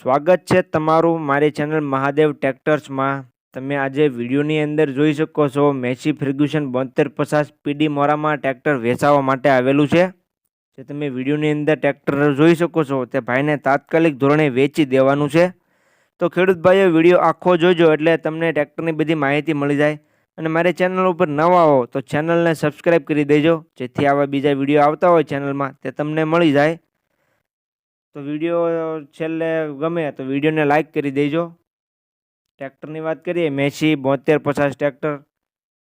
સ્વાગત છે તમારું મારી ચેનલ મહાદેવ ટ્રેક્ટર્સમાં। તમે આજે વિડીયોની અંદર જોઈ શકો છો મેસી ફર્ગ્યુસન 7250 પીડી મોરામાં ટ્રેક્ટર વેચાવા માટે આવેલું છે। જે તમે વિડીયોની અંદર ટ્રેક્ટર જોઈ શકો છો તે ભાઈને તાત્કાલિક ધોરણે વેચી દેવાનું છે। તો ખેડૂત ભાઈઓ વિડીયો આખો જોજો એટલે તમને ટ્રેક્ટરની બધી માહિતી મળી જાય। અને મારી ચેનલ ઉપર નવા હો તો ચેનલને સબસ્ક્રાઈબ કરી દેજો, જેથી આવા બીજા વિડીયો આવતા હોય ચેનલમાં તે તમને મળી જાય। તો વિડીયો છેલ્લે ગમે તો વિડીયોને લાઇક કરી દેજો। ટ્રેક્ટરની વાત કરીએ મેસી 7250 ટ્રેક્ટર।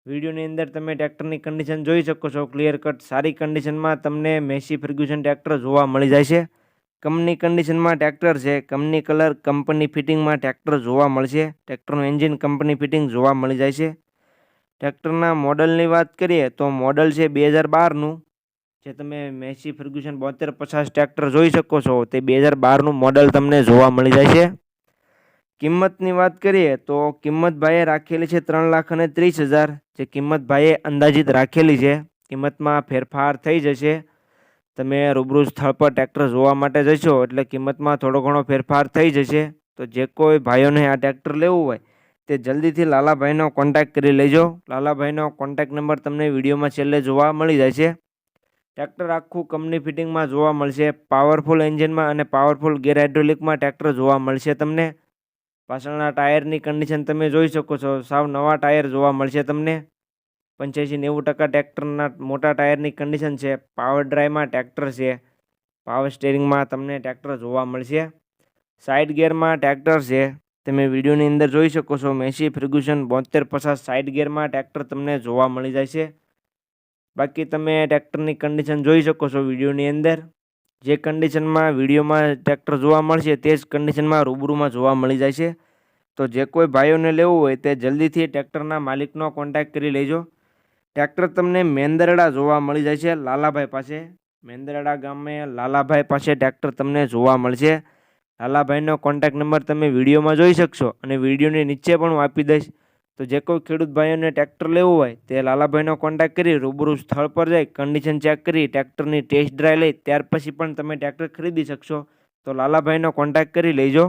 વિડીયોની અંદર તમે ટ્રેક્ટરની કન્ડિશન જોઈ શકો છો, ક્લિયર કટ સારી કન્ડિશનમાં તમને મેસી ફર્ગ્યુસન ટ્રેક્ટર જોવા મળી જાય છે। કંપની કન્ડિશનમાં ટ્રેક્ટર છે, કંપની કલર કંપની ફિટિંગમાં ટ્રેક્ટર જોવા મળશે। ટ્રેક્ટરનું એન્જિન કંપની ફિટિંગ જોવા મળી જાય છે। ટ્રેક્ટરના મોડલની વાત કરીએ તો મોડલ છે 2012નું। જે તમે મેસી ફર્ગ્યુસન 7250 ટ્રેક્ટર જોઈ શકો છો તે 2012નું મોડલ તમને જોવા મળી જાય છે। કિંમતની વાત કરીએ તો કિંમત ભાઈએ રાખેલી છે 3,30,000। જે કિંમત ભાઈએ અંદાજિત રાખેલી છે, કિંમતમાં ફેરફાર થઈ જશે। તમે રૂબરૂ સ્થળ પર ટ્રેક્ટર જોવા માટે જશો એટલે કિંમતમાં થોડો ઘણો ફેરફાર થઈ જશે। તો જે કોઈ ભાઈઓને આ ટ્રેક્ટર લેવું હોય તે જલ્દીથી લાલાભાઈનો કોન્ટેક્ટ કરી લેજો। લાલાભાઈનો કોન્ટેક્ટ નંબર તમને વિડીયોમાં છેલ્લે જોવા મળી જાય છે। ટ્રેક્ટર આખું કંપની ફિટિંગમાં જોવા મળશે, પાવરફુલ એન્જિનમાં અને પાવરફુલ ગેર હાઇડ્રોલિકમાં ટ્રેક્ટર જોવા મળશે તમને। પાછળના ટાયરની કન્ડિશન તમે જોઈ શકો છો, સાવ નવા ટાયર જોવા મળશે તમને। 85-90% ટ્રેક્ટરના મોટા ટાયરની કન્ડિશન છે। પાવર ડ્રાઈવમાં ટ્રેક્ટર છે, પાવર સ્ટેરિંગમાં તમને ટ્રેક્ટર જોવા મળશે। સાઇડ ગિયરમાં ટ્રેક્ટર છે, તમે વિડીયોની અંદર જોઈ શકો છો મેસી ફર્ગ્યુસન 7250 સાઇડ ગિયરમાં ટ્રેક્ટર તમને જોવા મળી જાય છે। બાકી તમે ટ્રેક્ટરની કન્ડિશન જોઈ શકો છો વિડીયોની અંદર। જે કન્ડિશનમાં વિડીયોમાં ટ્રેક્ટર જોવા મળશે તે જ કન્ડિશનમાં રૂબરૂમાં જોવા મળી જાય છે। તો જે કોઈ ભાઈઓને લેવું હોય તે જલ્દીથી ટ્રેક્ટરના માલિકનો કોન્ટેક્ટ કરી લેજો। ટ્રેક્ટર તમને મેંદરડા જોવા મળી જાય છે લાલાભાઈ પાસે। મેંદરડા ગામે લાલાભાઈ પાસે ટ્રેક્ટર તમને જોવા મળશે। લાલાભાઈનો કોન્ટેક્ટ નંબર તમે વિડીયોમાં જોઈ શકશો અને વિડીયોની નીચે પણ હું આપી દઈશ। તો જે કોઈ ખેડૂત ભાઈઓને ટ્રેક્ટર લેવું હોય તે લાલાભાઈનો કોન્ટેક્ટ કરી રૂબરૂ સ્થળ પર જઈ કન્ડિશન ચેક કરી ટ્રેક્ટરની ટેસ્ટ ડ્રાઈવ લઈ ત્યાર પછી પણ તમે ટ્રેક્ટર ખરીદી શકશો। તો લાલાભાઈનો કોન્ટેક્ટ કરી લેજો।